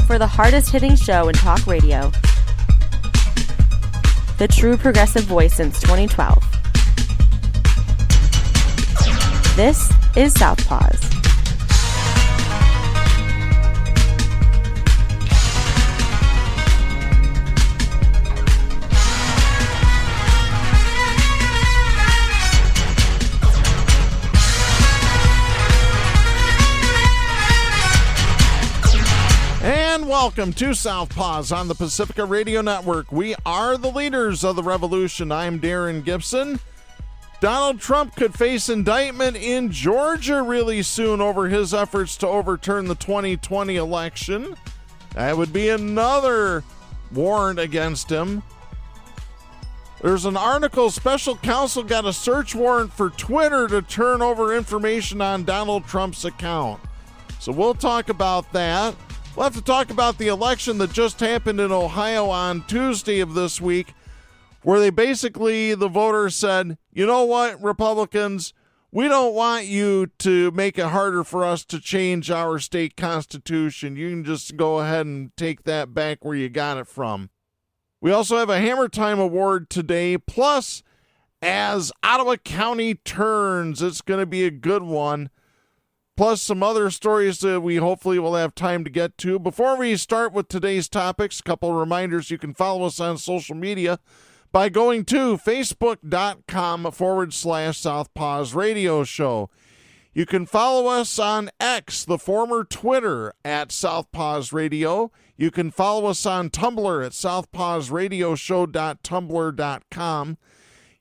for the hardest-hitting show in talk radio. The true progressive voice since 2012. This is Southpaws. And welcome to Southpaws on the Pacifica Radio Network. We are the leaders of the revolution. I'm Darren Gibson. Donald Trump could face indictment in Georgia really soon over his efforts to overturn the 2020 election. That would be another warrant against him. There's an article, special counsel got a search warrant for Twitter to turn over information on Donald Trump's account. So we'll talk about that. We'll have to talk about the election that just happened in Ohio on Tuesday of this week, where the voters said, you know what, Republicans, we don't want you to make it harder for us to change our state constitution. You can just go ahead and take that back where you got it from. We also have a Hammer Time Award today, plus as Ottawa County turns, it's going to be a good one. Plus some other stories that we hopefully will have time to get to. Before we start with today's topics, a couple of reminders. You can follow us on social media by going to facebook.com/Southpaws Radio Show. You can follow us on X, the former Twitter, at Southpaws Radio. You can follow us on Tumblr at southpawsradioshow.tumblr.com.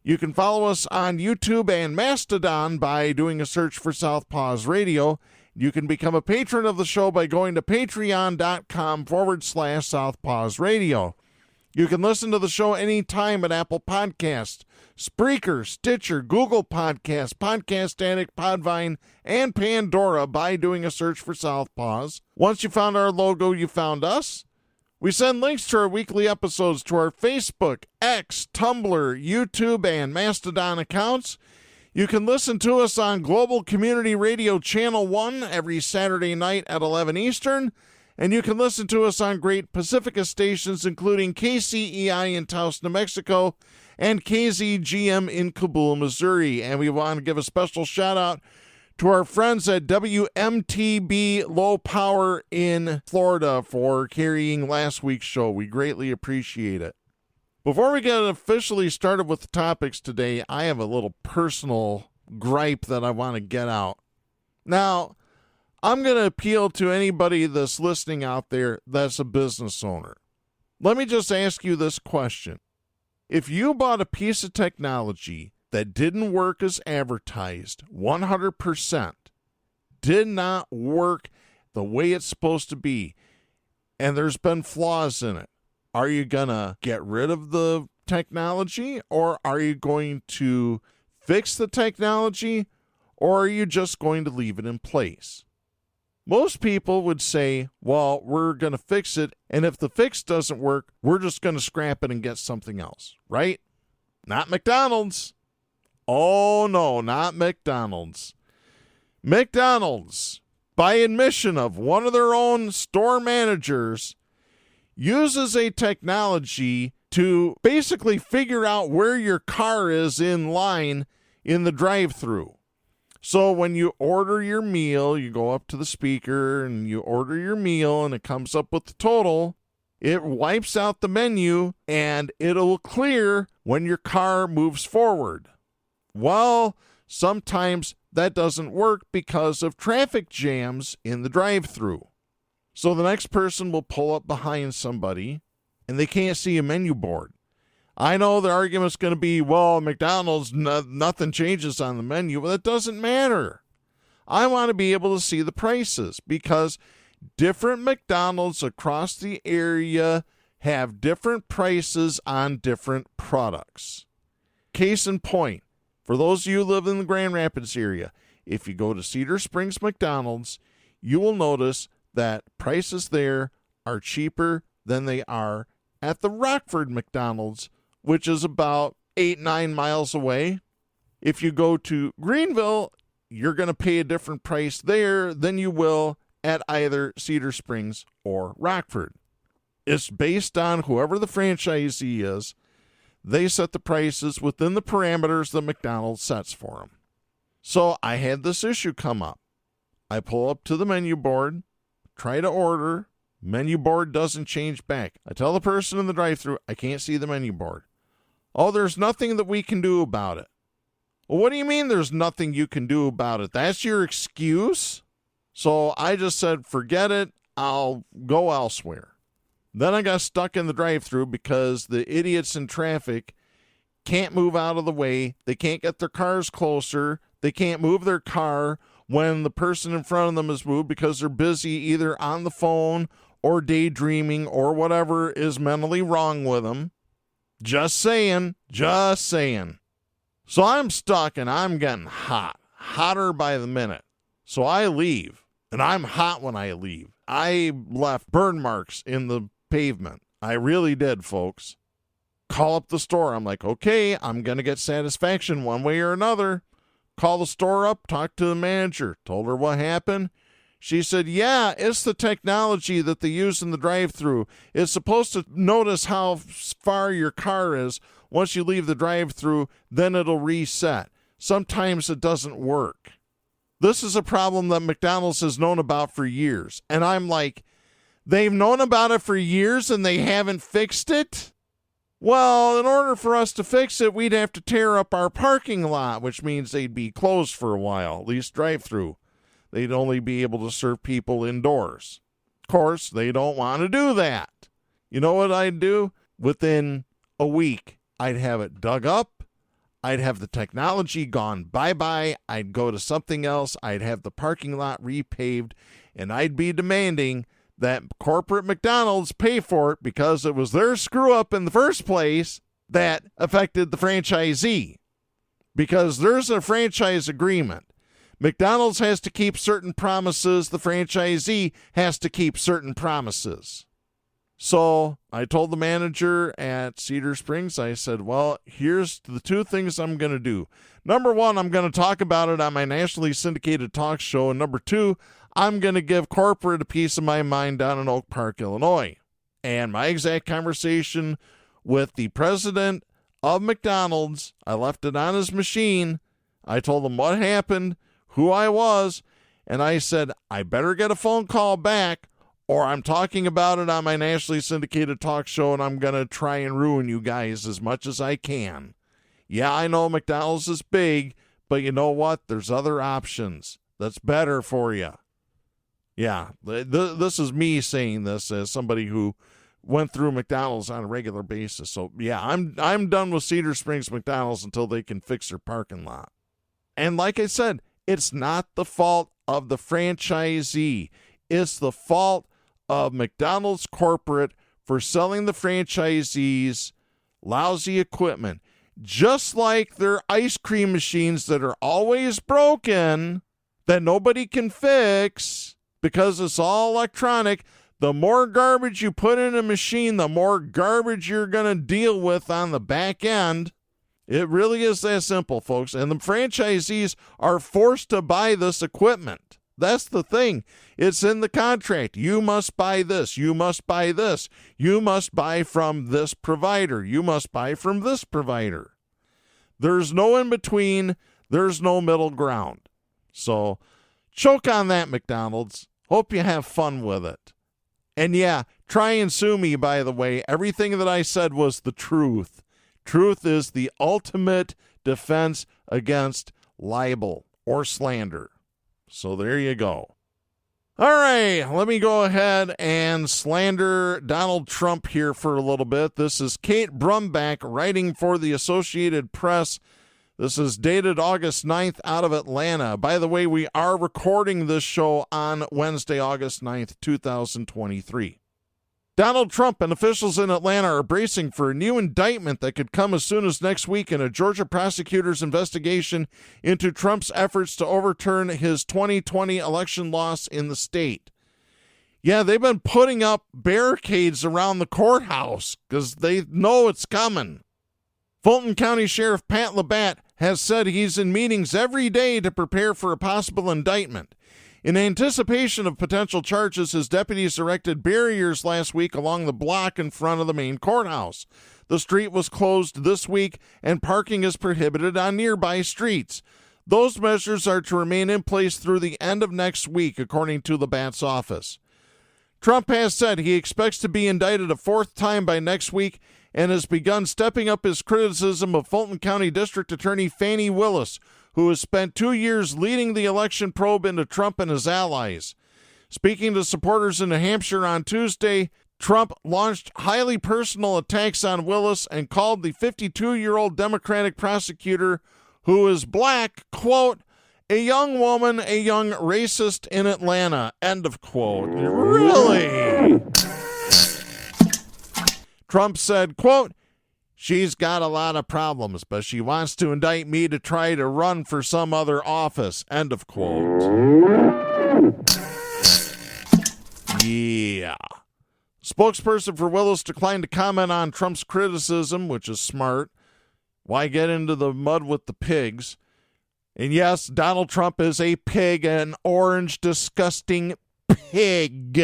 You can follow us on YouTube and Mastodon by doing a search for Southpaws Radio. You can become a patron of the show by going to patreon.com/Southpaws Radio. You can listen to the show anytime at Apple Podcasts, Spreaker, Stitcher, Google Podcasts, Podcast Addict, Podvine, and Pandora by doing a search for Southpaws. Once you found our logo, you found us. We send links to our weekly episodes to our Facebook, X, Tumblr, YouTube, and Mastodon accounts. You can listen to us on Global Community Radio Channel 1 every Saturday night at 11 Eastern. And you can listen to us on great Pacifica stations, including KCEI in Taos, New Mexico, and KZGM in Kabul, Missouri. And we want to give a special shout-out to our friends at WMTB Low Power in Florida for carrying last week's show. We greatly appreciate it. Before we get officially started with the topics today, I have a little personal gripe that I want to get out. Now, I'm going to appeal to anybody that's listening out there that's a business owner. Let me just ask you this question. If you bought a piece of technology that didn't work as advertised, 100%, did not work the way it's supposed to be, and there's been flaws in it, are you going to get rid of the technology, or are you going to fix the technology, or are you just going to leave it in place? Most people would say, well, we're going to fix it, and if the fix doesn't work, we're just going to scrap it and get something else, right? Not McDonald's. Oh, no, not McDonald's. McDonald's, by admission of one of their own store managers, uses a technology to basically figure out where your car is in line in the drive-thru. So when you order your meal, you go up to the speaker and you order your meal and it comes up with the total. It wipes out the menu and it'll clear when your car moves forward. Well, sometimes that doesn't work because of traffic jams in the drive-thru. So the next person will pull up behind somebody and they can't see a menu board. I know the argument's going to be, well, McDonald's, nothing changes on the menu. Well, that doesn't matter. I want to be able to see the prices because different McDonald's across the area have different prices on different products. Case in point, for those of you who live in the Grand Rapids area, if you go to Cedar Springs McDonald's, you will notice that prices there are cheaper than they are at the Rockford McDonald's, which is about 8-9 miles away. If you go to Greenville, you're going to pay a different price there than you will at either Cedar Springs or Rockford. It's based on whoever the franchisee is. They set the prices within the parameters that McDonald's sets for them. So I had this issue come up. I pull up to the menu board, try to order. Menu board doesn't change back. I tell the person in the drive-thru, I can't see the menu board. Oh, there's nothing that we can do about it. Well, what do you mean there's nothing you can do about it? That's your excuse? So I just said, forget it. I'll go elsewhere. Then I got stuck in the drive-thru because the idiots in traffic can't move out of the way. They can't get their cars closer. They can't move their car when the person in front of them is moved because they're busy either on the phone or daydreaming or whatever is mentally wrong with them. Just saying. So I'm stuck and I'm getting hot, hotter by the minute. So I leave, and I'm hot when I leave. I left burn marks in the pavement. I really did, folks. Call up the store. I'm like, okay, I'm going to get satisfaction one way or another. Call the store up, talk to the manager, told her what happened. She said, yeah, it's the technology that they use in the drive-thru. It's supposed to notice how far your car is. Once you leave the drive-thru, then it'll reset. Sometimes it doesn't work. This is a problem that McDonald's has known about for years. And I'm like, they've known about it for years and they haven't fixed it? Well, in order for us to fix it, we'd have to tear up our parking lot, which means they'd be closed for a while, at least drive-thru. They'd only be able to serve people indoors. Of course, they don't want to do that. You know what I'd do? Within a week, I'd have it dug up. I'd have the technology gone bye-bye. I'd go to something else. I'd have the parking lot repaved, and I'd be demanding that corporate McDonald's pay for it because it was their screw-up in the first place that affected the franchisee. Because there's a franchise agreement. McDonald's has to keep certain promises. The franchisee has to keep certain promises. So I told the manager at Cedar Springs, I said, well, here's the two things I'm going to do. Number one, I'm going to talk about it on my nationally syndicated talk show. And number two, I'm going to give corporate a piece of my mind down in Oak Park, Illinois. And my exact conversation with the president of McDonald's, I left it on his machine. I told him what happened, who I was, and I said, I better get a phone call back or I'm talking about it on my nationally syndicated talk show and I'm going to try and ruin you guys as much as I can. Yeah, I know McDonald's is big, but you know what? There's other options that's better for you. Yeah, this is me saying this as somebody who went through McDonald's on a regular basis. So, yeah, I'm done with Cedar Springs McDonald's until they can fix their parking lot. And like I said, it's not the fault of the franchisee. It's the fault of McDonald's corporate for selling the franchisees lousy equipment. Just like their ice cream machines that are always broken, that nobody can fix because it's all electronic. The more garbage you put in a machine, the more garbage you're going to deal with on the back end. It really is that simple, folks. And the franchisees are forced to buy this equipment. That's the thing. It's in the contract. You must buy this. You must buy this. You must buy from this provider. You must buy from this provider. There's no in between. There's no middle ground. So choke on that, McDonald's. Hope you have fun with it. And yeah, try and sue me, by the way. Everything that I said was the truth. Truth is the ultimate defense against libel or slander. So there you go. All right, let me go ahead and slander Donald Trump here for a little bit. This is Kate Brumback writing for the Associated Press. This is dated August 9th out of Atlanta. By the way, we are recording this show on Wednesday, August 9th, 2023. Donald Trump and officials in Atlanta are bracing for a new indictment that could come as soon as next week in a Georgia prosecutor's investigation into Trump's efforts to overturn his 2020 election loss in the state. Yeah, they've been putting up barricades around the courthouse because they know it's coming. Fulton County Sheriff Pat Labatt has said he's in meetings every day to prepare for a possible indictment. In anticipation of potential charges, his deputies erected barriers last week along the block in front of the main courthouse. The street was closed this week, and parking is prohibited on nearby streets. Those measures are to remain in place through the end of next week, according to the Bat's office. Trump has said he expects to be indicted a fourth time by next week and has begun stepping up his criticism of Fulton County District Attorney Fani Willis, who has spent 2 years leading the election probe into Trump and his allies. Speaking to supporters in New Hampshire on Tuesday, Trump launched highly personal attacks on Willis and called the 52-year-old Democratic prosecutor, who is black, quote, a young woman, a young racist in Atlanta, end of quote. Really? Trump said, quote, she's got a lot of problems, but she wants to indict me to try to run for some other office, end of quote. Yeah. Spokesperson for Willis declined to comment on Trump's criticism, which is smart. Why get into the mud with the pigs? And yes, Donald Trump is a pig, an orange, disgusting pig.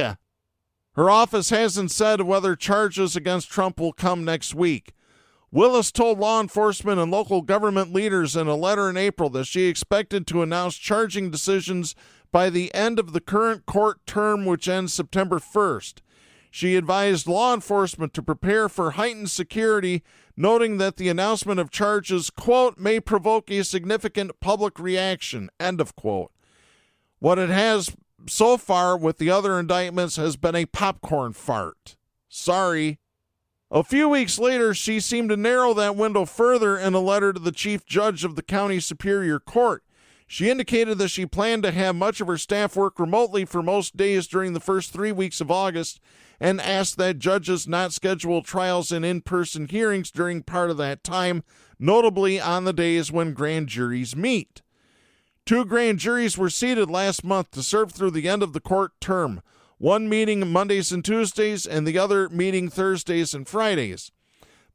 Her office hasn't said whether charges against Trump will come next week. Willis told law enforcement and local government leaders in a letter in April that she expected to announce charging decisions by the end of the current court term, which ends September 1st. She advised law enforcement to prepare for heightened security, noting that the announcement of charges, quote, may provoke a significant public reaction, end of quote. What it has so far with the other indictments has been a popcorn fart. Sorry. A few weeks later, she seemed to narrow that window further in a letter to the chief judge of the county superior court. She indicated that she planned to have much of her staff work remotely for most days during the first 3 weeks of August and asked that judges not schedule trials and in-person hearings during part of that time, notably on the days when grand juries meet. 2 grand juries were seated last month to serve through the end of the court term, one meeting Mondays and Tuesdays and the other meeting Thursdays and Fridays.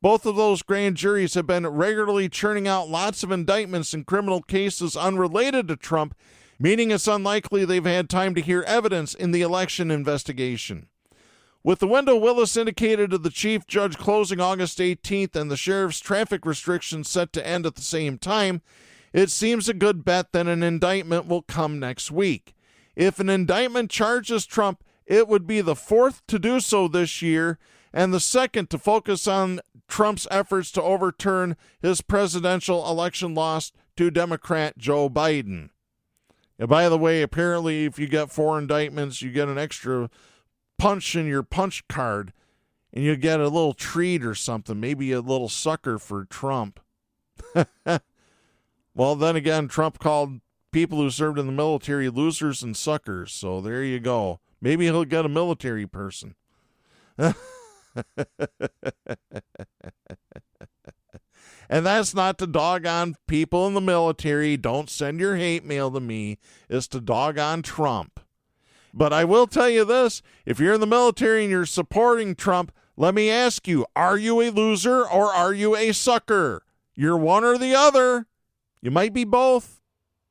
Both of those grand juries have been regularly churning out lots of indictments in criminal cases unrelated to Trump, meaning it's unlikely they've had time to hear evidence in the election investigation. With the window Willis indicated to the chief judge closing August 18th and the sheriff's traffic restrictions set to end at the same time, it seems a good bet that an indictment will come next week. If an indictment charges Trump, it would be the fourth to do so this year and the second to focus on Trump's efforts to overturn his presidential election loss to Democrat Joe Biden. And by the way, apparently if you get 4 indictments, you get an extra punch in your punch card, and you get a little treat or something, maybe a little sucker for Trump. Well, then again, Trump called people who served in the military losers and suckers, so there you go. Maybe he'll get a military person. And that's not to dog on people in the military. Don't send your hate mail to me. It's to dog on Trump. But I will tell you this, if you're in the military and you're supporting Trump, let me ask you, are you a loser or are you a sucker? You're one or the other. You might be both.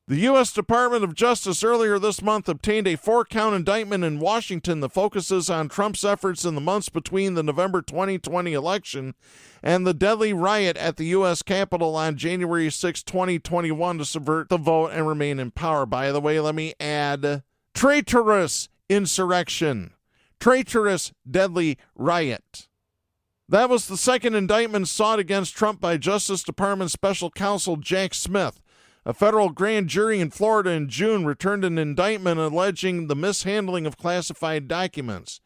The U.S. Department of Justice earlier this month obtained a 4-count indictment in Washington that focuses on Trump's efforts in the months between the November 2020 election and the deadly riot at the U.S. Capitol on January 6, 2021 to subvert the vote and remain in power. By the way, let me add traitorous insurrection, traitorous deadly riot. That was the second indictment sought against Trump by Justice Department Special Counsel Jack Smith. A federal grand jury in Florida in June returned an indictment alleging the mishandling of classified documents.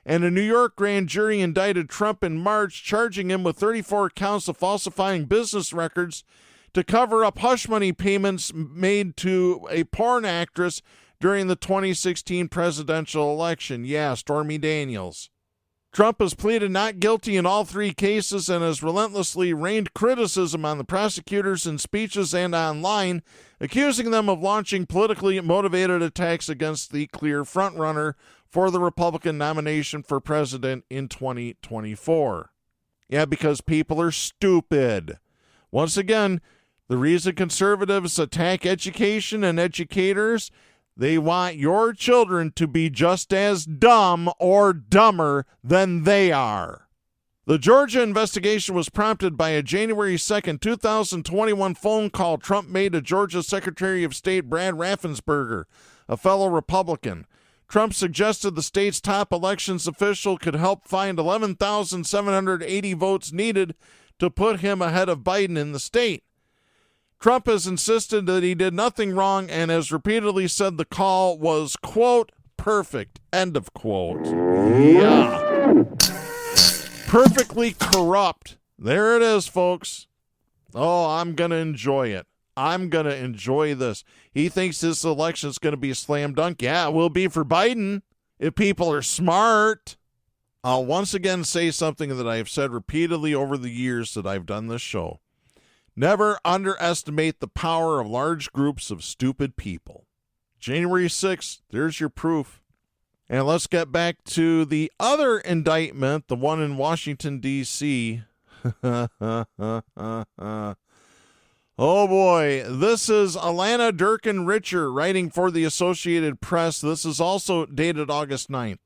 And a New York grand jury indicted Trump in March, charging him with 34 counts of falsifying business records to cover up hush money payments made to a porn actress during the 2016 presidential election. Yeah, Stormy Daniels. Trump has pleaded not guilty in all 3 cases and has relentlessly rained criticism on the prosecutors in speeches and online, accusing them of launching politically motivated attacks against the clear frontrunner for the Republican nomination for president in 2024. Yeah, because people are stupid. Once again, the reason conservatives attack education and educators, They want your children to be just as dumb or dumber than they are. The Georgia investigation was prompted by a January 2nd, 2021 phone call Trump made to Georgia Secretary of State Brad Raffensperger, a fellow Republican. Trump suggested the state's top elections official could help find 11,780 votes needed to put him ahead of Biden in the state. Trump has insisted that he did nothing wrong and has repeatedly said the call was, quote, perfect, end of quote. Yeah. Perfectly corrupt. There it is, folks. Oh, I'm going to enjoy it. I'm going to enjoy this. He thinks this election's going to be a slam dunk. Yeah, it will be for Biden if people are smart. I'll once again say something that I have said repeatedly over the years that I've done this show. Never underestimate the power of large groups of stupid people. January 6th, there's your proof. And let's get back to the other indictment, the one in Washington, D.C. Oh boy, this is Alana Durkin Richer writing for the Associated Press. This is also dated August 9th.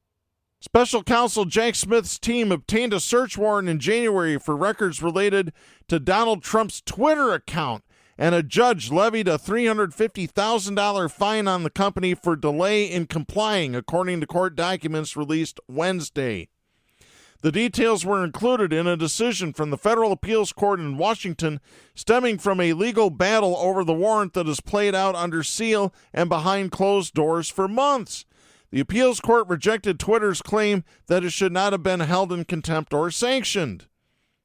Special counsel Jack Smith's team obtained a search warrant in January for records related to Donald Trump's Twitter account, and a judge levied a $350,000 fine on the company for delay in complying, according to court documents released Wednesday. The details were included in a decision from the Federal Appeals Court in Washington stemming from a legal battle over the warrant that has played out under seal and behind closed doors for months. The appeals court rejected Twitter's claim that it should not have been held in contempt or sanctioned.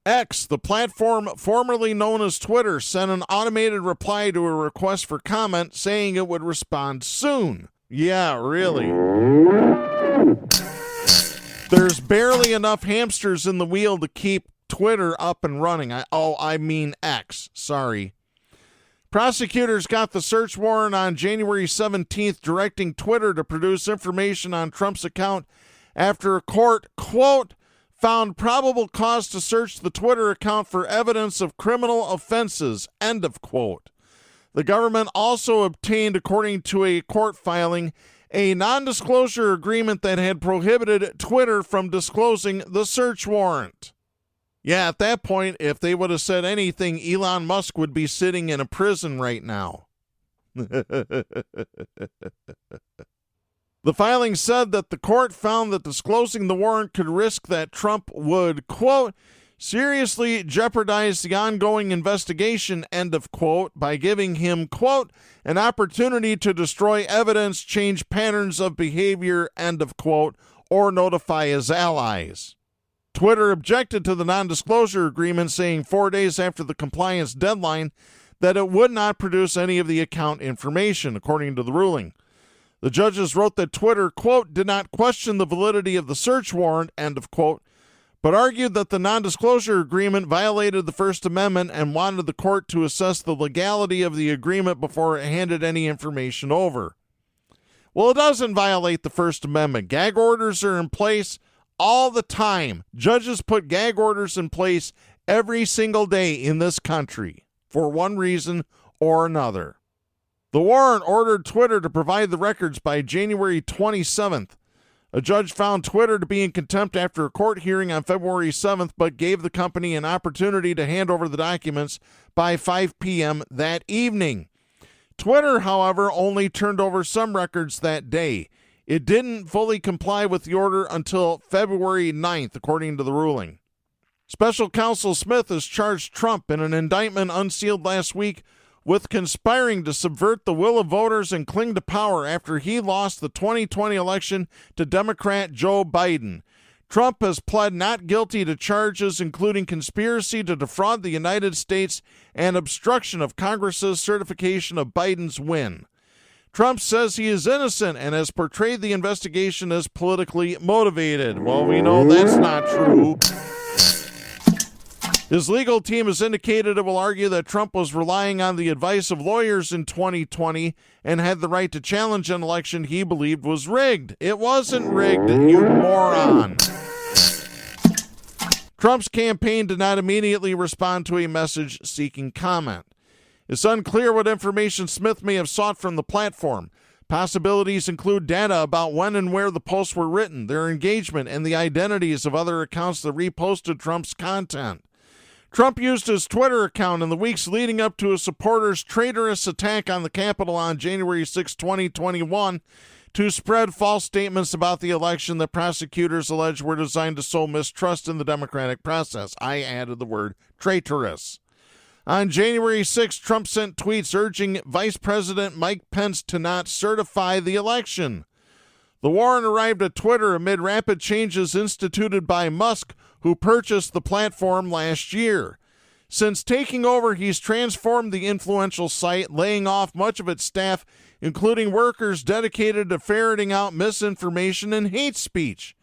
X, the platform formerly known as Twitter, sent an automated reply to a request for comment saying it would respond soon. Yeah, really. There's barely enough hamsters in the wheel to keep Twitter up and running. I mean X. Sorry. Prosecutors got the search warrant on January 17th, directing Twitter to produce information on Trump's account after a court, quote, found probable cause to search the Twitter account for evidence of criminal offenses, end of quote. The government also obtained, according to a court filing, a non-disclosure agreement that had prohibited Twitter from disclosing the search warrant. Yeah, at that point, if they would have said anything, Elon Musk would be sitting in a prison right now. The filing said that the court found that disclosing the warrant could risk that Trump would, quote, seriously jeopardize the ongoing investigation, end of quote, by giving him, quote, an opportunity to destroy evidence, change patterns of behavior, end of quote, or notify his allies. Twitter objected to the non-disclosure agreement, saying 4 days after the compliance deadline that it would not produce any of the account information, according to the ruling. The judges wrote that Twitter, quote, did not question the validity of the search warrant, end of quote, but argued that the non-disclosure agreement violated the First Amendment and wanted the court to assess the legality of the agreement before it handed any information over. Well, it doesn't violate the First Amendment. Gag orders are in place all the time. Judges put gag orders in place every single day in this country for one reason or another. The warrant ordered Twitter to provide the records by January 27th. A judge found Twitter to be in contempt after a court hearing on February 7th, but gave the company an opportunity to hand over the documents by 5 p.m. that evening. Twitter, however, only turned over some records that day. It didn't fully comply with the order until February 9th, according to the ruling. Special counsel Smith has charged Trump in an indictment unsealed last week with conspiring to subvert the will of voters and cling to power after he lost the 2020 election to Democrat Joe Biden. Trump has pled not guilty to charges including conspiracy to defraud the United States and obstruction of Congress's certification of Biden's win. Trump says he is innocent and has portrayed the investigation as politically motivated. Well, we know that's not true. His legal team has indicated it will argue that Trump was relying on the advice of lawyers in 2020 and had the right to challenge an election he believed was rigged. It wasn't rigged, you moron. Trump's campaign did not immediately respond to a message seeking comment. It's unclear what information Smith may have sought from the platform, Possibilities include data about when and where the posts were written, their engagement, and the identities of other accounts that reposted Trump's content. Trump used his Twitter account in the weeks leading up to his supporters' traitorous attack on the Capitol on January 6, 2021, to spread false statements about the election that prosecutors allege were designed to sow mistrust in the democratic process. I added the word traitorous. On January 6, Trump sent tweets urging Vice President Mike Pence to not certify the election. The warrant arrived at Twitter amid rapid changes instituted by Musk, who purchased the platform last year. Since taking over, he's transformed the influential site, laying off much of its staff, including workers dedicated to ferreting out misinformation and hate speech.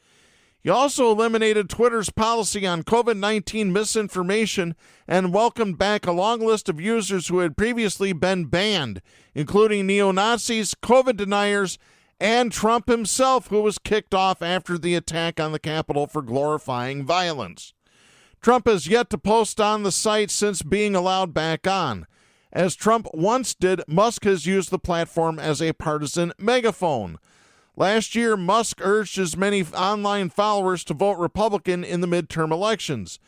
He also eliminated Twitter's policy on COVID-19 misinformation and welcomed back a long list of users who had previously been banned, including neo-Nazis, COVID deniers, and Trump himself, who was kicked off after the attack on the Capitol for glorifying violence. Trump has yet to post on the site since being allowed back on. As Trump once did, Musk has used the platform as a partisan megaphone. Last year, Musk urged his many online followers to vote Republican in the midterm elections.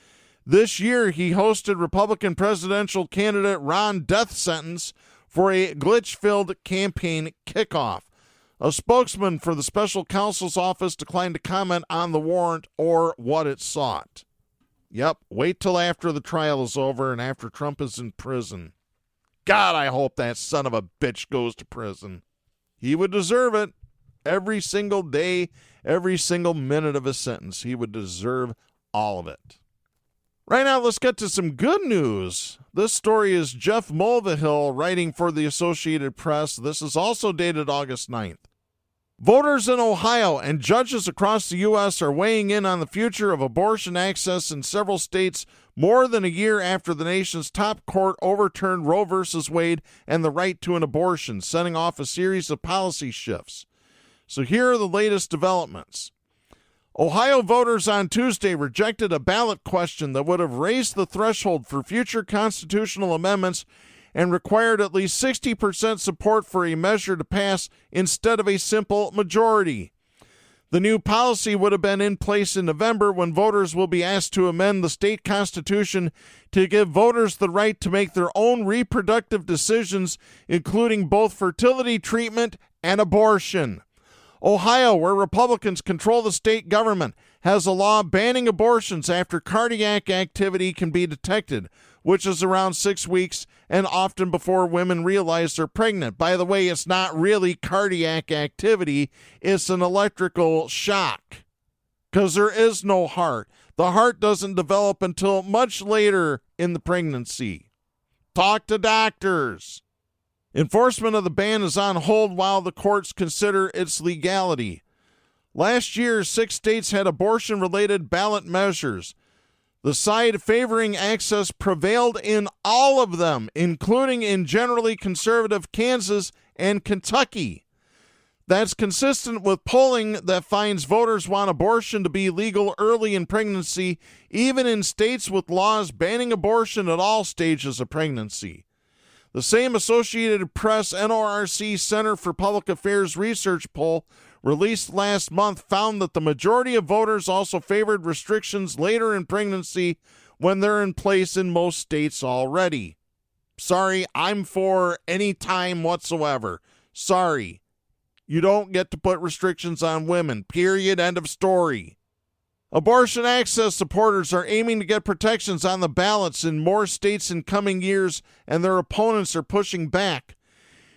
This year, he hosted Republican presidential candidate Ron DeSantis for a glitch-filled campaign kickoff. A spokesman for the special counsel's office declined to comment on the warrant or what it sought. Yep, wait till after the trial is over and after Trump is in prison. God, I hope that son of a bitch goes to prison. He would deserve it. Every single day, every single minute of his sentence. He would deserve all of it. Right now, let's get to some good news. This story is Jeff Mulvihill writing for the Associated Press. This is also dated August 9th. Voters in Ohio and judges across the U.S. are weighing in on the future of abortion access in several states more than a year after the nation's top court overturned Roe v. Wade and the right to an abortion, setting off a series of policy shifts. So here are the latest developments. Ohio voters on Tuesday rejected a ballot question that would have raised the threshold for future constitutional amendments and required at least 60% support for a measure to pass instead of a simple majority. The new policy would have been in place in November, when voters will be asked to amend the state constitution to give voters the right to make their own reproductive decisions, including both fertility treatment and abortion. Ohio, where Republicans control the state government, has a law banning abortions after cardiac activity can be detected, which is around 6 weeks and often before women realize they're pregnant. By the way, it's not really cardiac activity, it's an electrical shock, because there is no heart. The heart doesn't develop until much later in the pregnancy. Talk to doctors. Enforcement of the ban is on hold while the courts consider its legality. Last year, 6 states had abortion-related ballot measures. The side favoring access prevailed in all of them, including in generally conservative Kansas and Kentucky. That's consistent with polling that finds voters want abortion to be legal early in pregnancy, even in states with laws banning abortion at all stages of pregnancy. The same Associated Press NORC Center for Public Affairs research poll released last month found that the majority of voters also favored restrictions later in pregnancy when they're in place in most states already. Sorry, I'm for any time whatsoever. Sorry, you don't get to put restrictions on women. Period. End of story. Abortion access supporters are aiming to get protections on the ballots in more states in coming years, and their opponents are pushing back.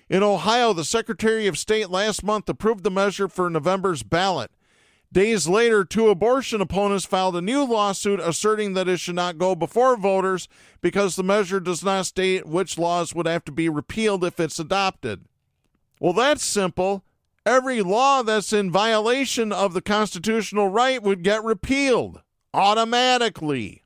In Ohio, the Secretary of State last month approved the measure for November's ballot. Days later, 2 abortion opponents filed a new lawsuit asserting that it should not go before voters because the measure does not state which laws would have to be repealed if it's adopted. Well, that's simple. Every law that's in violation of the constitutional right would get repealed automatically.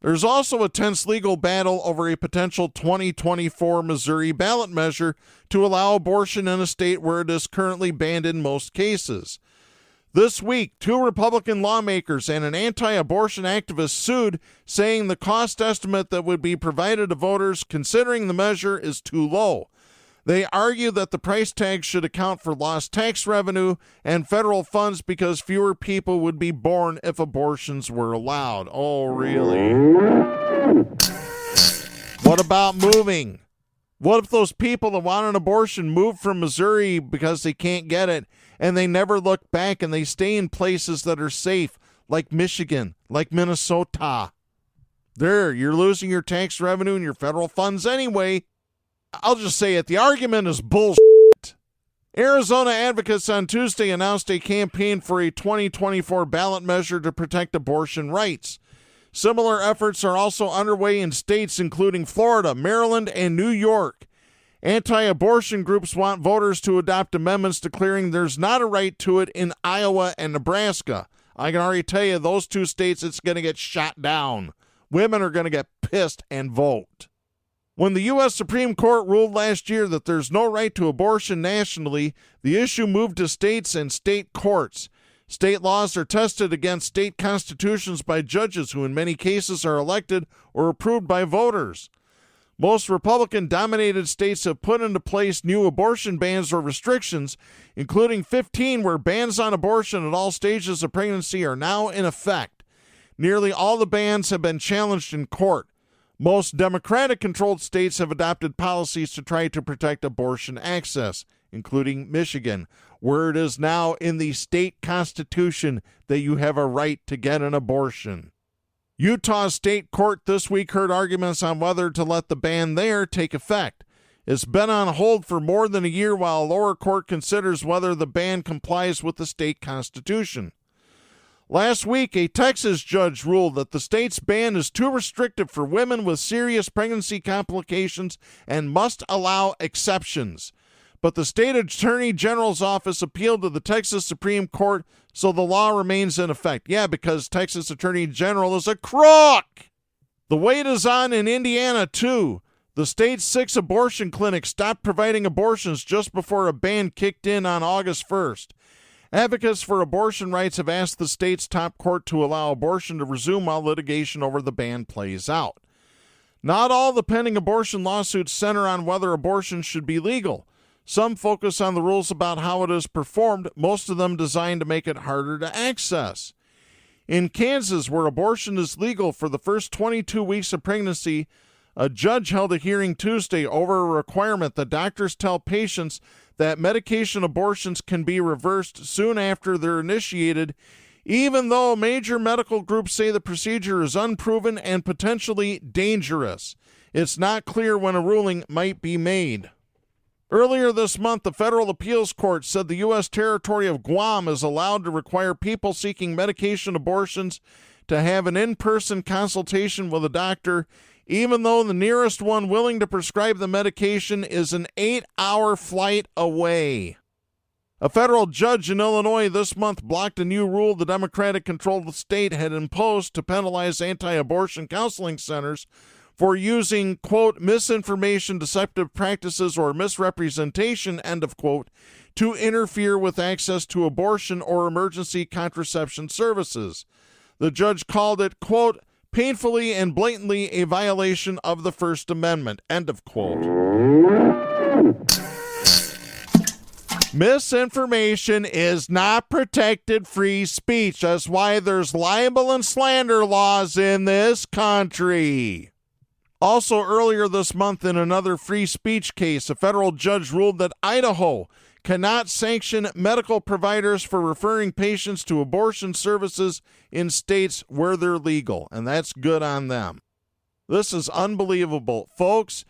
There's also a tense legal battle over a potential 2024 Missouri ballot measure to allow abortion in a state where it is currently banned in most cases. This week, 2 Republican lawmakers and an anti-abortion activist sued, saying the cost estimate that would be provided to voters considering the measure is too low. They argue that the price tag should account for lost tax revenue and federal funds because fewer people would be born if abortions were allowed. Oh, really? What about moving? What if those people that want an abortion move from Missouri because they can't get it and they never look back and they stay in places that are safe, like Michigan, like Minnesota? There, you're losing your tax revenue and your federal funds anyway. I'll just say it, the argument is bullshit. Arizona advocates on Tuesday announced a campaign for a 2024 ballot measure to protect abortion rights. Similar efforts are also underway in states including Florida, Maryland, and New York. Anti-abortion groups want voters to adopt amendments declaring there's not a right to it in Iowa and Nebraska. I can already tell you, those two states, it's going to get shot down. Women are going to get pissed and vote. When the U.S. Supreme Court ruled last year that there's no right to abortion nationally, the issue moved to states and state courts. State laws are tested against state constitutions by judges who in many cases are elected or approved by voters. Most Republican-dominated states have put into place new abortion bans or restrictions, including 15 where bans on abortion at all stages of pregnancy are now in effect. Nearly all the bans have been challenged in court. Most Democratic-controlled states have adopted policies to try to protect abortion access, including Michigan, where it is now in the state constitution that you have a right to get an abortion. Utah's state court this week heard arguments on whether to let the ban there take effect. It's been on hold for more than a year while a lower court considers whether the ban complies with the state constitution. Last week, a Texas judge ruled that the state's ban is too restrictive for women with serious pregnancy complications and must allow exceptions. But the state attorney general's office appealed to the Texas Supreme Court, so the law remains in effect. Yeah, because Texas attorney general is a crook. The wait is on in Indiana, too. The state's 6 abortion clinics stopped providing abortions just before a ban kicked in on August 1st. Advocates for abortion rights have asked the state's top court to allow abortion to resume while litigation over the ban plays out. Not all the pending abortion lawsuits center on whether abortion should be legal. Some focus on the rules about how it is performed, most of them designed to make it harder to access. In Kansas, where abortion is legal for the first 22 weeks of pregnancy, a judge held a hearing Tuesday over a requirement that doctors tell patients that medication abortions can be reversed soon after they're initiated, even though major medical groups say the procedure is unproven and potentially dangerous. It's not clear when a ruling might be made. Earlier this month, the Federal Appeals Court said the U.S. territory of Guam is allowed to require people seeking medication abortions to have an in-person consultation with a doctor, even though the nearest one willing to prescribe the medication is an 8-hour flight away. A federal judge in Illinois this month blocked a new rule the Democratic-controlled state had imposed to penalize anti-abortion counseling centers for using, quote, misinformation, deceptive practices, or misrepresentation, end of quote, to interfere with access to abortion or emergency contraception services. The judge called it, quote, painfully and blatantly a violation of the First Amendment, end of quote. Misinformation is not protected free speech. That's why there's libel and slander laws in this country. Also, earlier this month, in another free speech case, a federal judge ruled that Idaho cannot sanction medical providers for referring patients to abortion services in states where they're legal, and that's good on them. This is unbelievable. Folks,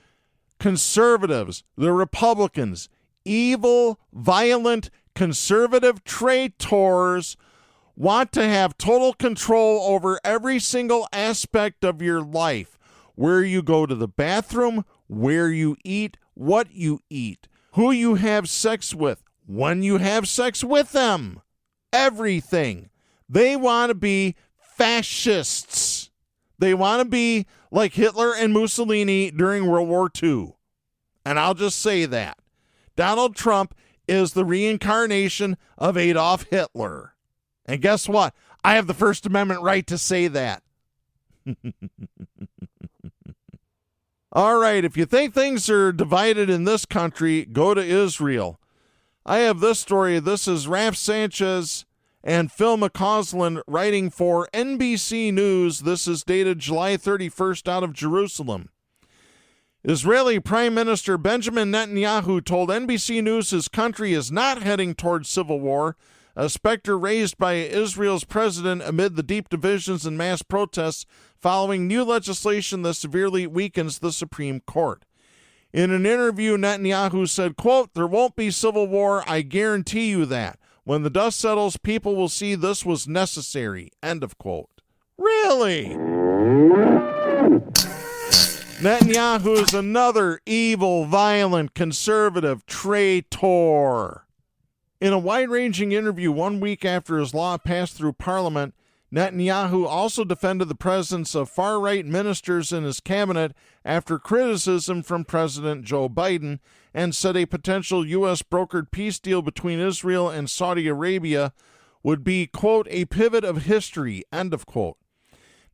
conservatives, the Republicans, evil, violent, conservative traitors want to have total control over every single aspect of your life. Where you go to the bathroom, where you eat, what you eat, who you have sex with, when you have sex with them. Everything. They want to be fascists. They want to be like Hitler and Mussolini during World War II. And I'll just say that. Donald Trump is the reincarnation of Adolf Hitler. And guess what? I have the First Amendment right to say that. All right, if you think things are divided in this country, go to Israel. I have this story. This is Raph Sanchez and Phil McCausland writing for NBC News. This is dated July 31st out of Jerusalem. Israeli Prime Minister Benjamin Netanyahu told NBC News his country is not heading towards civil war, a specter raised by Israel's president amid the deep divisions and mass protests following new legislation that severely weakens the Supreme Court. In an interview, Netanyahu said, quote, "There won't be civil war, I guarantee you that. When the dust settles, people will see this was necessary," end of quote. Really? Netanyahu is another evil, violent, conservative traitor. In a wide-ranging interview 1 week after his law passed through Parliament, Netanyahu also defended the presence of far-right ministers in his cabinet after criticism from President Joe Biden and said a potential U.S. brokered peace deal between Israel and Saudi Arabia would be, quote, "a pivot of history," end of quote.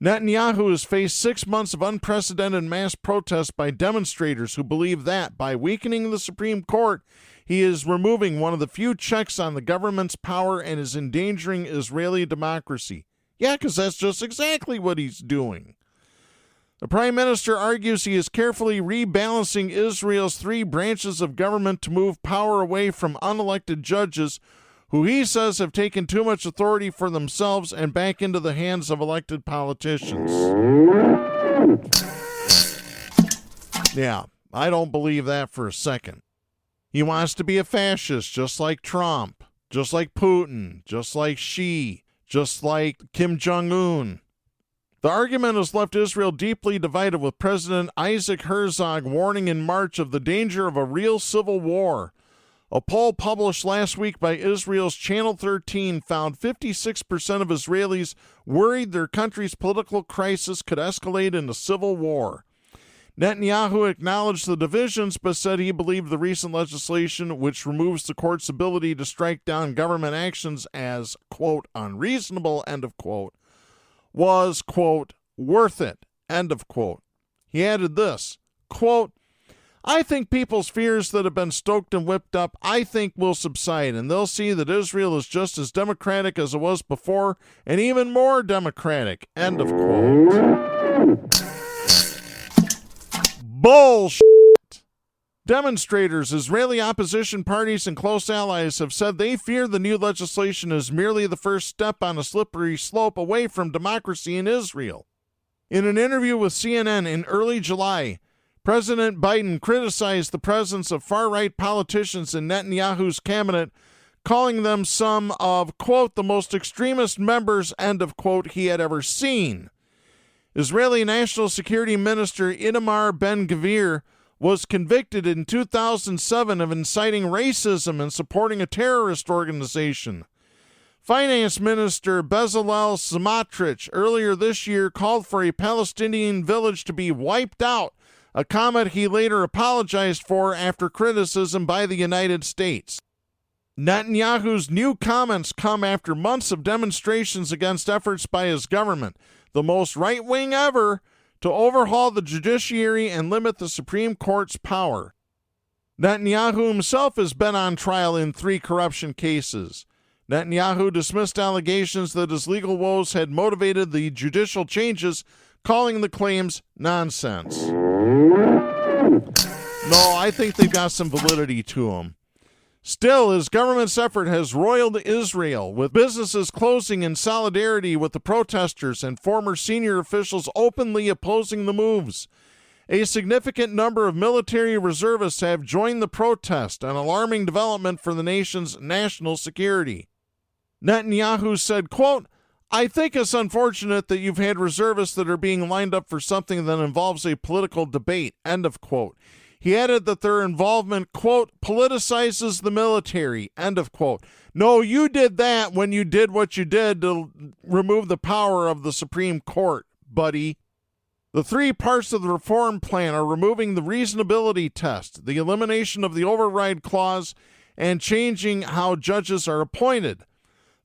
Netanyahu has faced 6 months of unprecedented mass protests by demonstrators who believe that, by weakening the Supreme Court, he is removing one of the few checks on the government's power and is endangering Israeli democracy. Yeah, because that's just exactly what he's doing. The Prime Minister argues he is carefully rebalancing Israel's three branches of government to move power away from unelected judges who he says have taken too much authority for themselves and back into the hands of elected politicians. Yeah, I don't believe that for a second. He wants to be a fascist, just like Trump, just like Putin, just like Xi, just like Kim Jong-un. The argument has left Israel deeply divided, with President Isaac Herzog warning in March of the danger of a real civil war. A poll published last week by Israel's Channel 13 found 56% of Israelis worried their country's political crisis could escalate into civil war. Netanyahu acknowledged the divisions, but said he believed the recent legislation, which removes the court's ability to strike down government actions as, quote, "unreasonable," end of quote, was, quote, "worth it," end of quote. He added this, quote, "I think people's fears that have been stoked and whipped up, I think will subside, and they'll see that Israel is just as democratic as it was before, and even more democratic," end of quote. Bullshit. Demonstrators, Israeli opposition parties, and close allies have said they fear the new legislation is merely the first step on a slippery slope away from democracy in Israel. In an interview with CNN in early July, President Biden criticized the presence of far-right politicians in Netanyahu's cabinet, calling them some of, quote, "the most extremist members," end of quote, he had ever seen. Israeli National Security Minister Itamar Ben-Gvir was convicted in 2007 of inciting racism and supporting a terrorist organization. Finance Minister Bezalel Smotrich earlier this year called for a Palestinian village to be wiped out, a comment he later apologized for after criticism by the United States. Netanyahu's new comments come after months of demonstrations against efforts by his government, the most right-wing ever, to overhaul the judiciary and limit the Supreme Court's power. Netanyahu himself has been on trial in 3 corruption cases. Netanyahu dismissed allegations that his legal woes had motivated the judicial changes, calling the claims nonsense. No, I think they've got some validity to them. Still, his government's effort has roiled Israel, with businesses closing in solidarity with the protesters and former senior officials openly opposing the moves. A significant number of military reservists have joined the protest, an alarming development for the nation's national security. Netanyahu said, quote, "I think it's unfortunate that you've had reservists that are being lined up for something that involves a political debate," end of quote. He added that their involvement, quote, "politicizes the military," end of quote. No, you did that when you did what you did to remove the power of the Supreme Court, buddy. The 3 parts of the reform plan are removing the reasonability test, the elimination of the override clause, and changing how judges are appointed.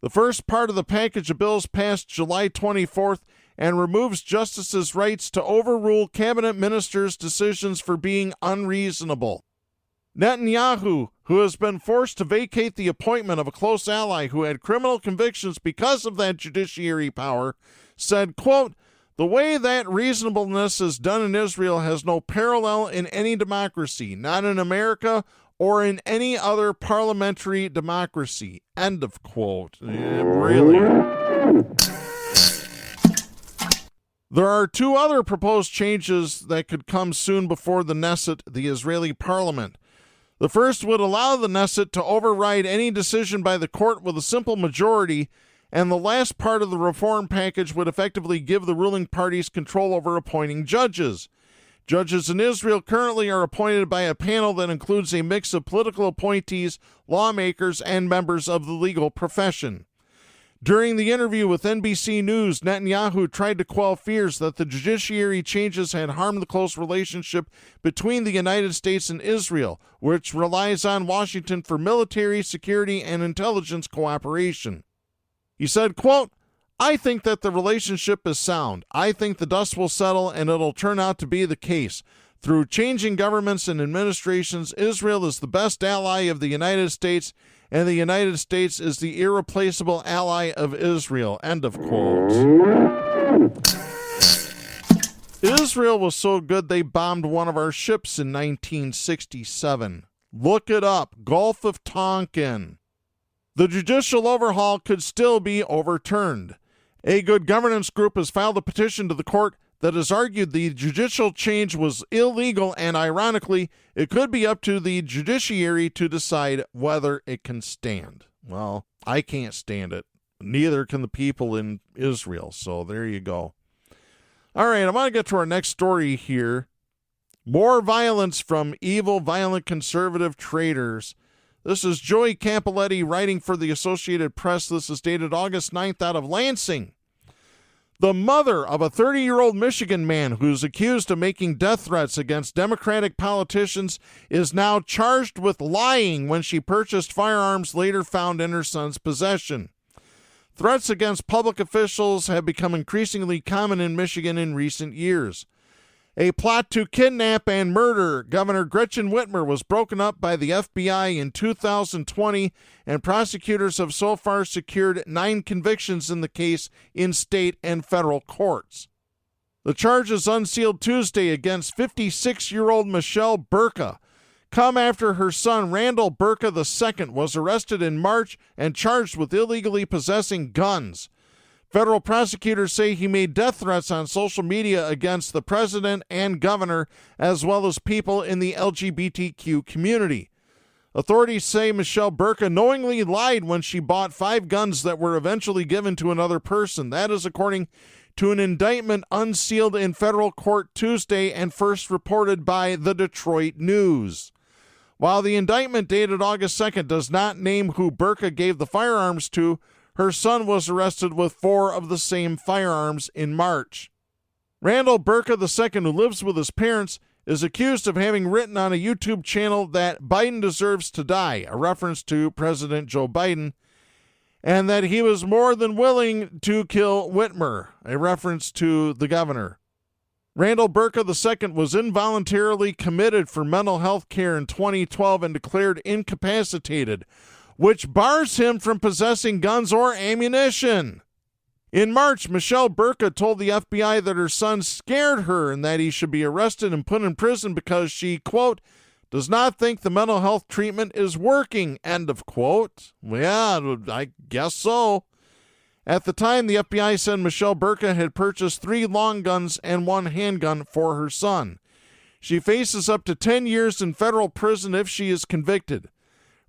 The first part of the package of bills passed July 24th and removes justices' rights to overrule cabinet ministers' decisions for being unreasonable. Netanyahu, who has been forced to vacate the appointment of a close ally who had criminal convictions because of that judiciary power, said, quote, "The way that reasonableness is done in Israel has no parallel in any democracy, not in America or in any other parliamentary democracy." End of quote. Really? There are two other proposed changes that could come soon before the Knesset, the Israeli parliament. The first would allow the Knesset to override any decision by the court with a simple majority, and the last part of the reform package would effectively give the ruling parties control over appointing judges. Judges in Israel currently are appointed by a panel that includes a mix of political appointees, lawmakers, and members of the legal profession. During the interview with NBC News, Netanyahu tried to quell fears that the judiciary changes had harmed the close relationship between the United States and Israel, which relies on Washington for military, security, and intelligence cooperation. He said, quote, "I think that the relationship is sound. I think the dust will settle and it'll turn out to be the case. Through changing governments and administrations, Israel is the best ally of the United States, and the United States is the irreplaceable ally of Israel." End of quote. Israel was so good they bombed one of our ships in 1967. Look it up. Gulf of Tonkin. The judicial overhaul could still be overturned. A good governance group has filed a petition to the court that has argued the judicial change was illegal, and ironically, it could be up to the judiciary to decide whether it can stand. Well, I can't stand it. Neither can the people in Israel, so there you go. All right, I want to get to our next story here. More violence from evil, violent conservative traitors. This is Joey Campoletti writing for the Associated Press. This is dated August 9th out of Lansing. The mother of a 30-year-old Michigan man who's accused of making death threats against Democratic politicians is now charged with lying when she purchased firearms later found in her son's possession. Threats against public officials have become increasingly common in Michigan in recent years. A plot to kidnap and murder Governor Gretchen Whitmer was broken up by the FBI in 2020, and prosecutors have so far secured 9 convictions in the case in state and federal courts. The charges unsealed Tuesday against 56-year-old Michelle Burka come after her son Randall Burka II was arrested in March and charged with illegally possessing guns. Federal prosecutors say he made death threats on social media against the president and governor, as well as people in the LGBTQ community. Authorities say Michelle Burka knowingly lied when she bought 5 guns that were eventually given to another person. That is according to an indictment unsealed in federal court Tuesday and first reported by the Detroit News. While the indictment dated August 2nd does not name who Burka gave the firearms to, her son was arrested with 4 of the same firearms in March. Randall Burka II, who lives with his parents, is accused of having written on a YouTube channel that Biden deserves to die, a reference to President Joe Biden, and that he was more than willing to kill Whitmer, a reference to the governor. Randall Burka II was involuntarily committed for mental health care in 2012 and declared incapacitated, which bars him from possessing guns or ammunition. In March, Michelle Burka told the FBI that her son scared her and that he should be arrested and put in prison because she, quote, does not think the mental health treatment is working, end of quote. Yeah, I guess so. At the time, the FBI said Michelle Burka had purchased 3 long guns and 1 handgun for her son. She faces up to 10 years in federal prison if she is convicted.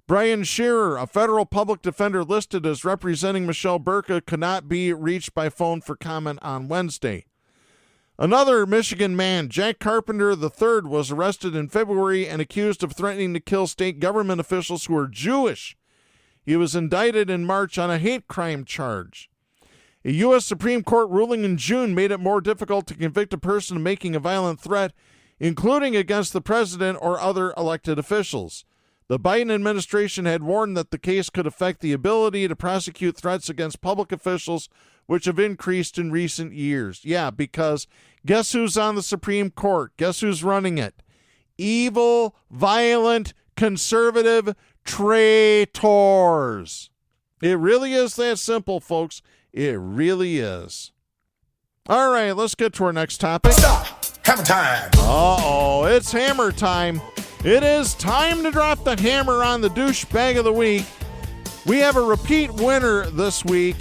Brian Shearer, a federal public defender listed as representing Michelle Burka, could not be reached by phone for comment on Wednesday. Another Michigan man, Jack Carpenter III, was arrested in February and accused of threatening to kill state government officials who are Jewish. He was indicted in March on a hate crime charge. A U.S. Supreme Court ruling in June made it more difficult to convict a person of making a violent threat, including against the president or other elected officials. The Biden administration had warned that the case could affect the ability to prosecute threats against public officials, which have increased in recent years. Yeah, because guess who's on the Supreme Court? Guess who's running it? Evil, violent, conservative traitors. It really is that simple, folks. It really is. All right, let's get to our next topic. Stop! Hammer time! Uh-oh, it's hammer time. It is time to drop the hammer on the douchebag of the week. We have a repeat winner this week.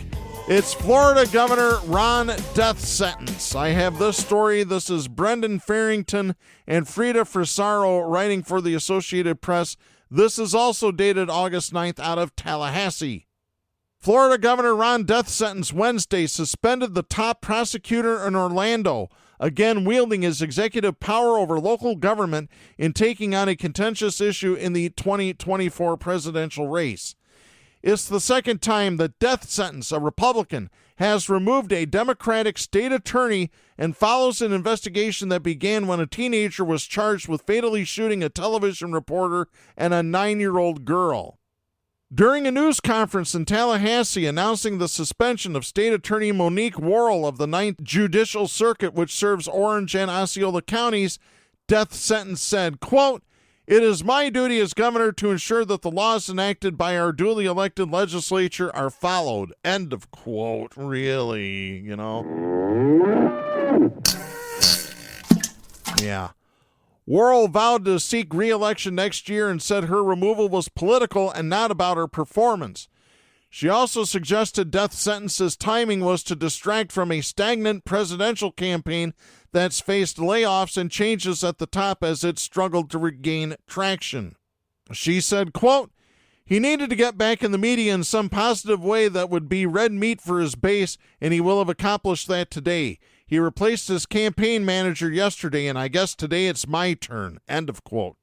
It's Florida Governor Ron death sentence. I have this story. This is Brendan Farrington and Frida Frisaro writing for the Associated Press. This is also dated August 9th out of Tallahassee. Florida Governor Ron death sentence Wednesday suspended the top prosecutor in Orlando, again wielding his executive power over local government in taking on a contentious issue in the 2024 presidential race. It's the second time the death sentence, a Republican, has removed a Democratic state attorney and follows an investigation that began when a teenager was charged with fatally shooting a television reporter and a 9-year-old girl. During a news conference in Tallahassee announcing the suspension of State Attorney Monique Worrell of the 9th Judicial Circuit, which serves Orange and Osceola counties, death sentence said, quote, "It is my duty as governor to ensure that the laws enacted by our duly elected legislature are followed." End of quote. Really, you know? Yeah. Worrell vowed to seek re-election next year and said her removal was political and not about her performance. She also suggested death sentence's timing was to distract from a stagnant presidential campaign that's faced layoffs and changes at the top as it struggled to regain traction. She said, quote, "He needed to get back in the media in some positive way that would be red meat for his base, and he will have accomplished that today. He replaced his campaign manager yesterday, and I guess today it's my turn." End of quote.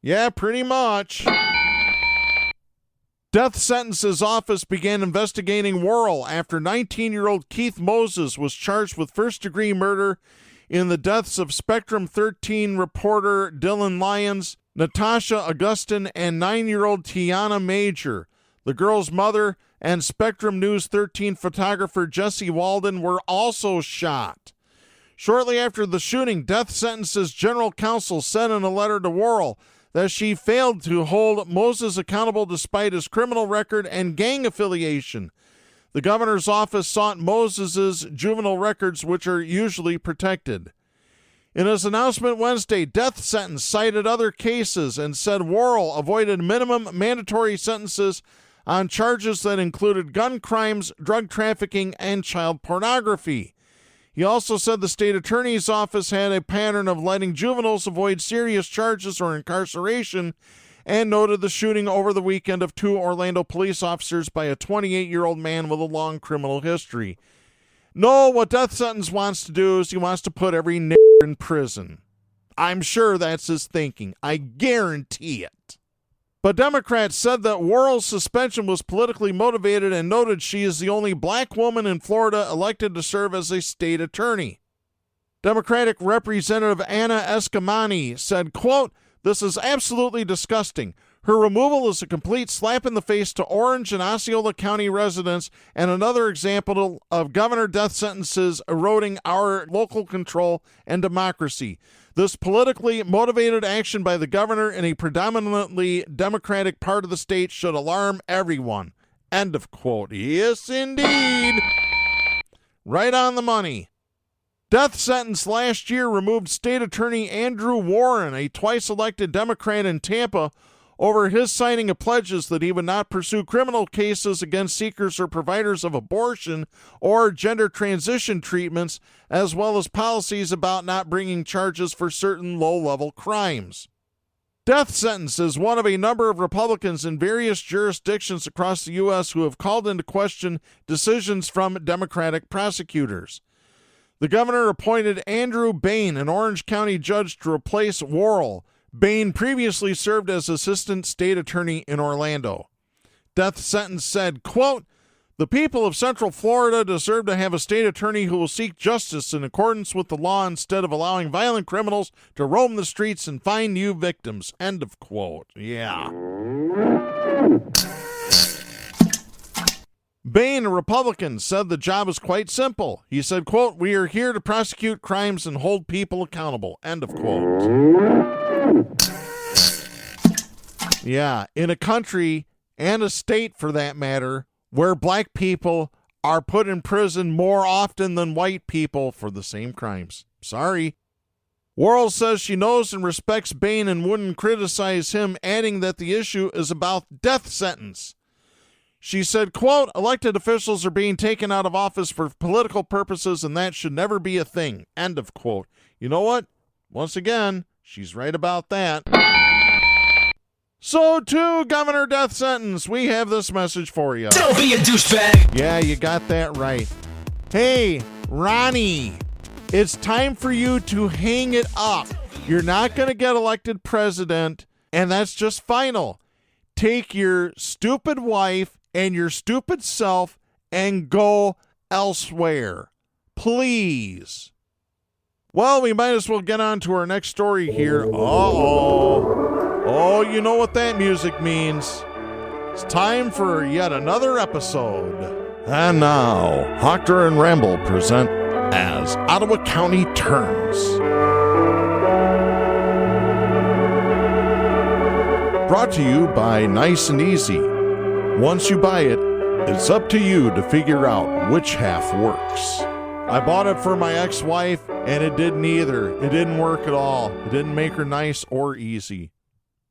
Yeah, pretty much. Death Sentence's office began investigating Worrell after 19-year-old Keith Moses was charged with first-degree murder in the deaths of Spectrum 13 reporter Dylan Lyons, Natasha Augustin, and 9-year-old Tiana Major. The girl's mother and Spectrum News 13 photographer Jesse Walden were also shot. Shortly after the shooting, Death Sentence's general counsel said in a letter to Worrell that she failed to hold Moses accountable despite his criminal record and gang affiliation. The governor's office sought Moses's juvenile records, which are usually protected. In his announcement Wednesday, Death Sentence cited other cases and said Worrell avoided minimum mandatory sentences on charges that included gun crimes, drug trafficking, and child pornography. He also said the state attorney's office had a pattern of letting juveniles avoid serious charges or incarceration, and noted the shooting over the weekend of 2 Orlando police officers by a 28-year-old man with a long criminal history. No, what Death Sentence wants to do is he wants to put every nigger in prison. I'm sure that's his thinking. I guarantee it. But Democrats said that Worrell's suspension was politically motivated and noted she is the only black woman in Florida elected to serve as a state attorney. Democratic Representative Anna Escamani said, quote, "This is absolutely disgusting. Her removal is a complete slap in the face to Orange and Osceola County residents and another example of governor death sentences eroding our local control and democracy. This politically motivated action by the governor in a predominantly Democratic part of the state should alarm everyone." End of quote. Yes, indeed. Right on the money. Death Sentence last year removed State Attorney Andrew Warren, a twice-elected Democrat in Tampa, over his signing of pledges that he would not pursue criminal cases against seekers or providers of abortion or gender transition treatments, as well as policies about not bringing charges for certain low-level crimes. Death Sentence is one of a number of Republicans in various jurisdictions across the U.S. who have called into question decisions from Democratic prosecutors. The governor appointed Andrew Bain, an Orange County judge, to replace Worrell. Bain previously served as assistant state attorney in Orlando. Death Sentence said, quote, "The people of Central Florida deserve to have a state attorney who will seek justice in accordance with the law instead of allowing violent criminals to roam the streets and find new victims." End of quote. Yeah. Bain, a Republican, said the job is quite simple. He said, quote, "We are here to prosecute crimes and hold people accountable," end of quote. Yeah, in a country, and a state for that matter, where black people are put in prison more often than white people for the same crimes. Sorry. Worrell says she knows and respects Bain and wouldn't criticize him, adding that the issue is about death sentence. She said, quote, "Elected officials are being taken out of office for political purposes, and that should never be a thing," end of quote. You know what? Once again, she's right about that. So, to Governor Death Sentence, we have this message for you. Don't be a douchebag! Yeah, you got that right. Hey, Ronnie, it's time for you to hang it up. You're not going to get elected president, and that's just final. Take your stupid wife and your stupid self and go elsewhere. Please. Well, we might as well get on to our next story here. Oh, you know what that music means. It's time for yet another episode. And now, Hoctor and Ramble present As Ottawa County Turns. Brought to you by Nice and Easy. Once you buy it, it's up to you to figure out which half works. I bought it for my ex-wife, and it didn't either. It didn't work at all. It didn't make her nice or easy.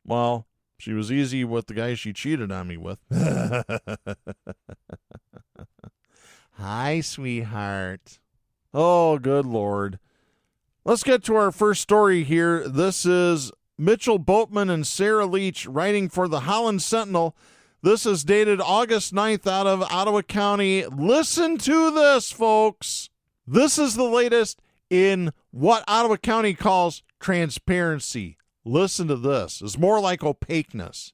Well, she was easy with the guy she cheated on me with. Hi, sweetheart. Oh, good Lord. Let's get to our first story here. This is Mitchell Boatman and Sarah Leach writing for the Holland Sentinel. This is dated August 9th out of Ottawa County. Listen to this, folks. This is the latest in what Ottawa County calls transparency. Listen to this. It's more like opaqueness.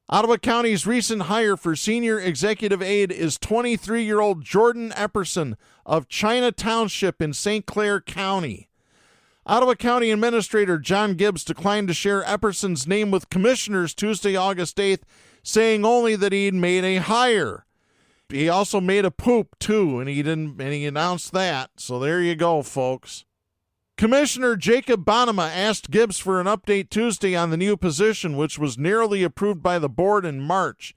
Ottawa County's recent hire for senior executive aide is 23-year-old Jordan Epperson of China Township in St. Clair County. Ottawa County Administrator John Gibbs declined to share Epperson's name with commissioners Tuesday, August 8th, saying only that he'd made a hire. He also made a poop, too, and he announced that. So there you go, folks. Commissioner Jacob Bonema asked Gibbs for an update Tuesday on the new position, which was narrowly approved by the board in March.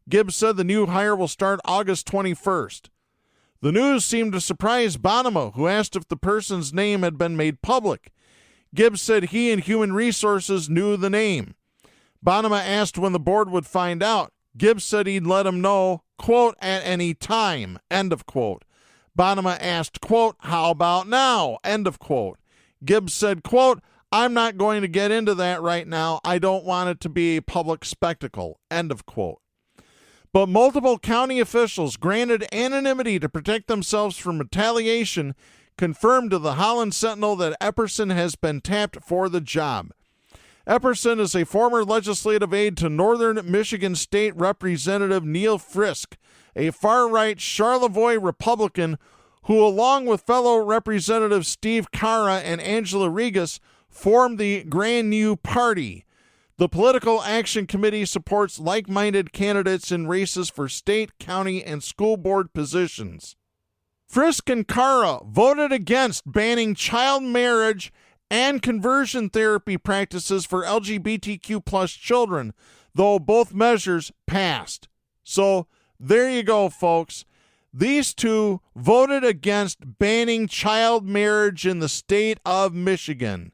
Gibbs said the new hire will start August 21st. The news seemed to surprise Bonema, who asked if the person's name had been made public. Gibbs said he and Human Resources knew the name. Bonema asked when the board would find out. Gibbs said he'd let him know, quote, at any time, end of quote. Bonema asked, quote, how about now, end of quote. Gibbs said, quote, I'm not going to get into that right now. I don't want it to be a public spectacle, end of quote. But multiple county officials granted anonymity to protect themselves from retaliation confirmed to the Holland Sentinel that Epperson has been tapped for the job. Epperson is a former legislative aide to Northern Michigan State Representative Neil Frisk, a far-right Charlevoix Republican who, along with fellow Representatives Steve Cara and Angela Regas, formed the Grand New Party. The Political Action Committee supports like-minded candidates in races for state, county, and school board positions. Frisk and Cara voted against banning child marriage and conversion therapy practices for LGBTQ plus children, though both measures passed. So there you go, folks. These two voted against banning child marriage in the state of Michigan.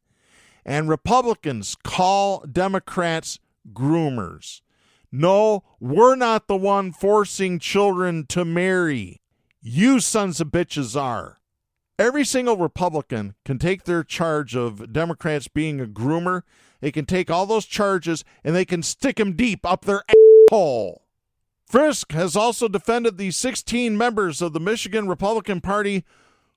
And Republicans call Democrats groomers. No, we're not the one forcing children to marry. You sons of bitches are. Every single Republican can take their charge of Democrats being a groomer. They can take all those charges and they can stick them deep up their asshole. Frisk has also defended the 16 members of the Michigan Republican Party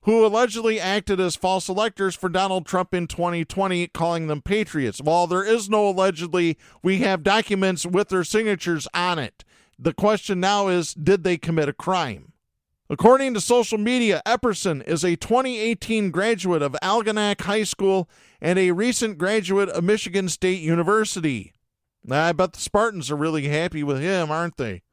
who allegedly acted as false electors for Donald Trump in 2020, calling them patriots. While there is no allegedly, we have documents with their signatures on it. The question now is, did they commit a crime? According to social media, Epperson is a 2018 graduate of Algonac High School and a recent graduate of Michigan State University. I bet the Spartans are really happy with him, aren't they?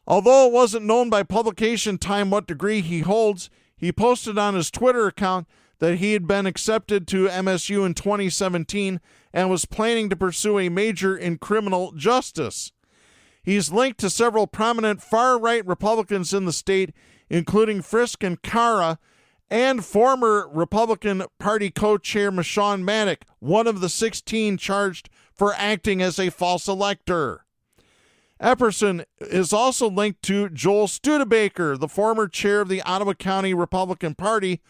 Although it wasn't known by publication time what degree he holds, he posted on his Twitter account that he had been accepted to MSU in 2017 and was planning to pursue a major in criminal justice. He's linked to several prominent far-right Republicans in the state, including Frisk and Cara, and former Republican Party co-chair Michonne Maddock, one of the 16 charged for acting as a false elector. Epperson is also linked to Joel Studebaker, the former chair of the Ottawa County Republican Party,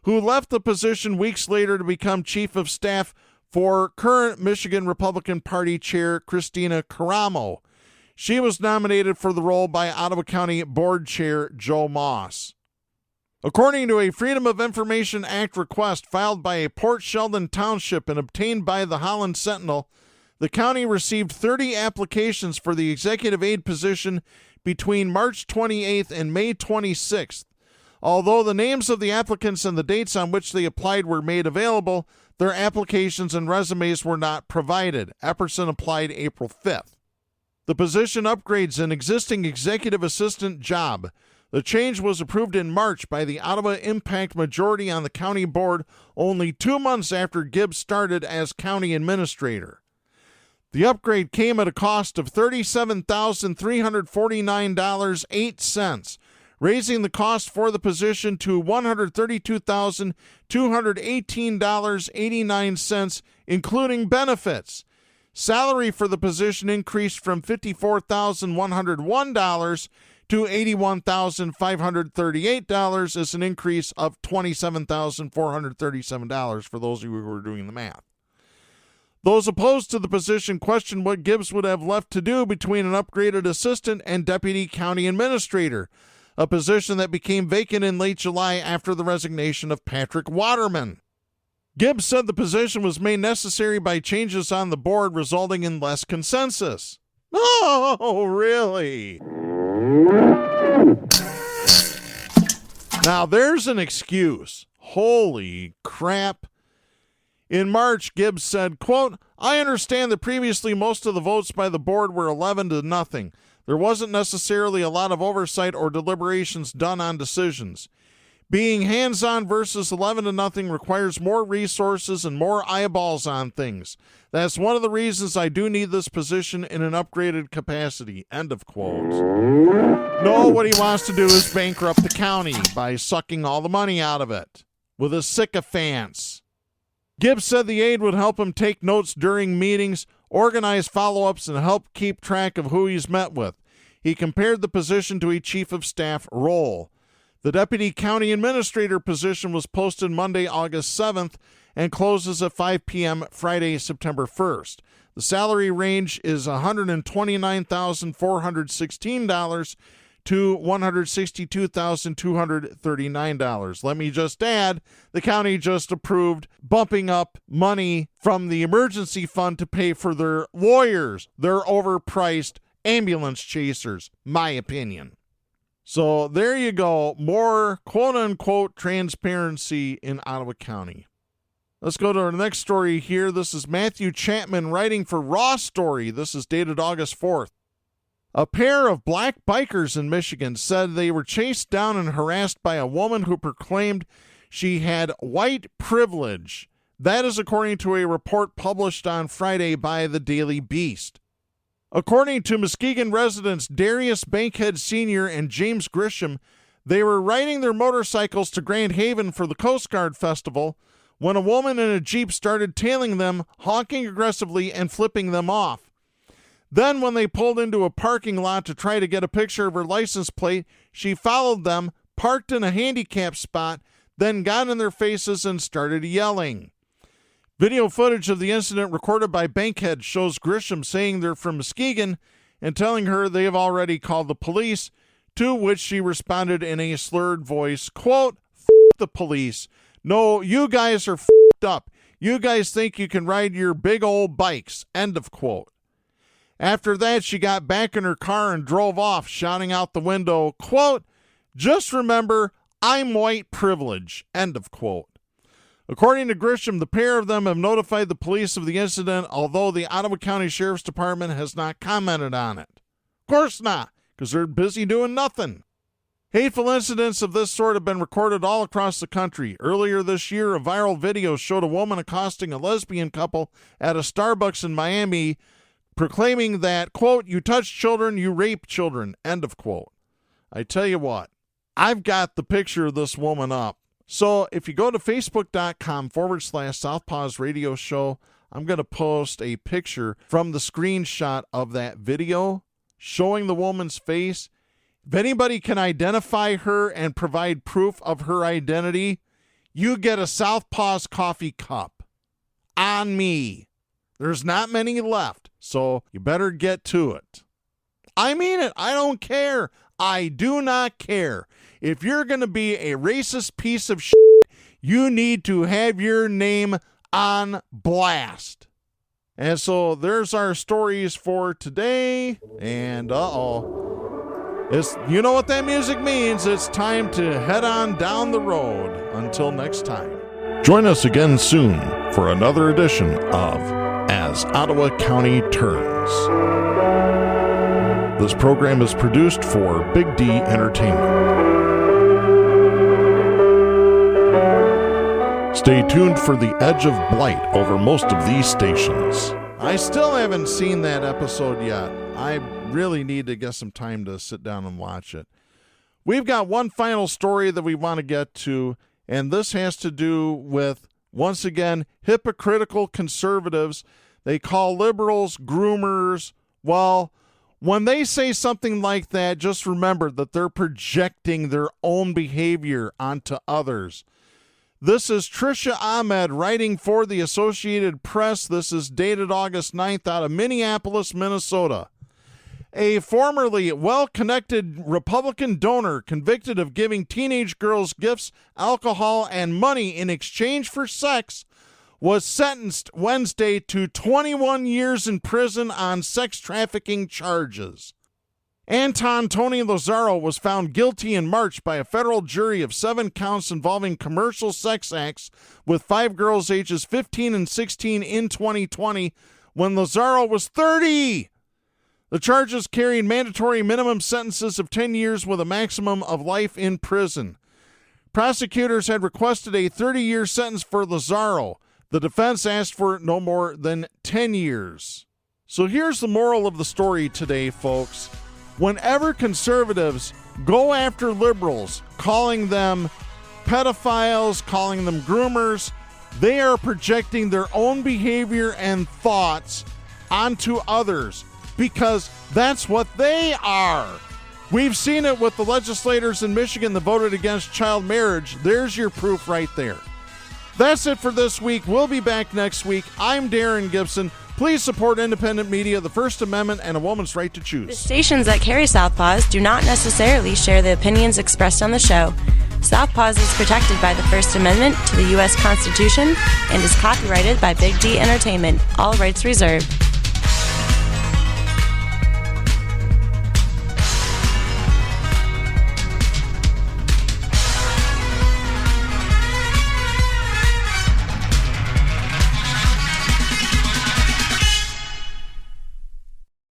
who left the position weeks later to become chief of staff for current Michigan Republican Party chair Christina Caramo. She was nominated for the role by Ottawa County Board Chair Joe Moss. According to a Freedom of Information Act request filed by a Port Sheldon Township and obtained by the Holland Sentinel, the county received 30 applications for the executive aide position between March 28th and May 26th. Although the names of the applicants and the dates on which they applied were made available, their applications and resumes were not provided. Epperson applied April 5th. The position upgrades an existing executive assistant job. The change was approved in March by the Ottawa Impact majority on the county board only 2 months after Gibbs started as county administrator. The upgrade came at a cost of $37,349.08, raising the cost for the position to $132,218.89, including benefits. Salary for the position increased from $54,101 to $81,538, is an increase of $27,437 for those of you who are doing the math. Those opposed to the position questioned what Gibbs would have left to do between an upgraded assistant and deputy county administrator, a position that became vacant in late July after the resignation of Patrick Waterman. Gibbs said the position was made necessary by changes on the board resulting in less consensus. Oh, really? Now, there's an excuse. Holy crap. In March, Gibbs said, quote, "I understand that previously most of the votes by the board were 11-0. There wasn't necessarily a lot of oversight or deliberations done on decisions. Being hands-on versus 11-0 requires more resources and more eyeballs on things. That's one of the reasons I do need this position in an upgraded capacity." End of quote. No, what he wants to do is bankrupt the county by sucking all the money out of it with his sycophants. Gibbs said the aide would help him take notes during meetings, organize follow-ups, and help keep track of who he's met with. He compared the position to a chief of staff role. The deputy county administrator position was posted Monday, August 7th, and closes at 5 p.m. Friday, September 1st. The salary range is $129,416 to $162,239. Let me just add, the county just approved bumping up money from the emergency fund to pay for their lawyers, their overpriced ambulance chasers, my opinion. So there you go, more quote-unquote transparency in Ottawa County. Let's go to our next story here. This is Matthew Chapman writing for Raw Story. This is dated August 4th. A pair of black bikers in Michigan said they were chased down and harassed by a woman who proclaimed she had white privilege. That is according to a report published on Friday by the Daily Beast. According to Muskegon residents Darius Bankhead Sr. and James Grisham, they were riding their motorcycles to Grand Haven for the Coast Guard Festival when a woman in a Jeep started tailing them, honking aggressively and flipping them off. Then when they pulled into a parking lot to try to get a picture of her license plate, she followed them, parked in a handicap spot, then got in their faces and started yelling. Video footage of the incident recorded by Bankhead shows Grisham saying they're from Muskegon and telling her they have already called the police, to which she responded in a slurred voice, quote, "F*** the police. No, you guys are f***ed up. You guys think you can ride your big old bikes." End of quote. After that, she got back in her car and drove off, shouting out the window, quote, "Just remember, I'm white privilege." End of quote. According to Grisham, the pair of them have notified the police of the incident, although the Ottawa County Sheriff's Department has not commented on it. Of course not, because they're busy doing nothing. Hateful incidents of this sort have been recorded all across the country. Earlier this year, a viral video showed a woman accosting a lesbian couple at a Starbucks in Miami, proclaiming that, quote, "You touch children, you rape children," end of quote. I tell you what, I've got the picture of this woman up. So if you go to facebook.com/Southpaws Radio Show, I'm going to post a picture from the screenshot of that video showing the woman's face. If anybody can identify her and provide proof of her identity, you get a Southpaws coffee cup. On me. There's not many left, so you better get to it. I mean it. I don't care. I do not care. If you're going to be a racist piece of shit, you need to have your name on blast. And so there's our stories for today. And you know what that music means. It's time to head on down the road. Until next time. Join us again soon for another edition of As Ottawa County Turns. This program is produced for Big D Entertainment. Stay tuned for the edge of blight over most of these stations. I still haven't seen that episode yet. I really need to get some time to sit down and watch it. We've got one final story that we want to get to, and this has to do with, once again, hypocritical conservatives. They call liberals groomers. Well, when they say something like that, just remember that they're projecting their own behavior onto others. This is Tricia Ahmed writing for the Associated Press. This is dated August 9th out of Minneapolis, Minnesota. A formerly well-connected Republican donor convicted of giving teenage girls gifts, alcohol, and money in exchange for sex was sentenced Wednesday to 21 years in prison on sex trafficking charges. Anton Tony Lazaro was found guilty in March by a federal jury of 7 counts involving commercial sex acts with 5 girls ages 15 and 16 in 2020 when Lazaro was 30. The charges carried mandatory minimum sentences of 10 years with a maximum of life in prison. Prosecutors had requested a 30-year sentence for Lazaro. The defense asked for no more than 10 years. So here's the moral of the story today, folks. Whenever conservatives go after liberals, calling them pedophiles, calling them groomers, they are projecting their own behavior and thoughts onto others because that's what they are. We've seen it with the legislators in Michigan that voted against child marriage. There's your proof right there. That's it for this week. We'll be back next week. I'm Darren Gibson. Please support independent media, the First Amendment, and a woman's right to choose. The stations that carry Southpaws do not necessarily share the opinions expressed on the show. Southpaws is protected by the First Amendment to the U.S. Constitution and is copyrighted by Big D Entertainment. All rights reserved.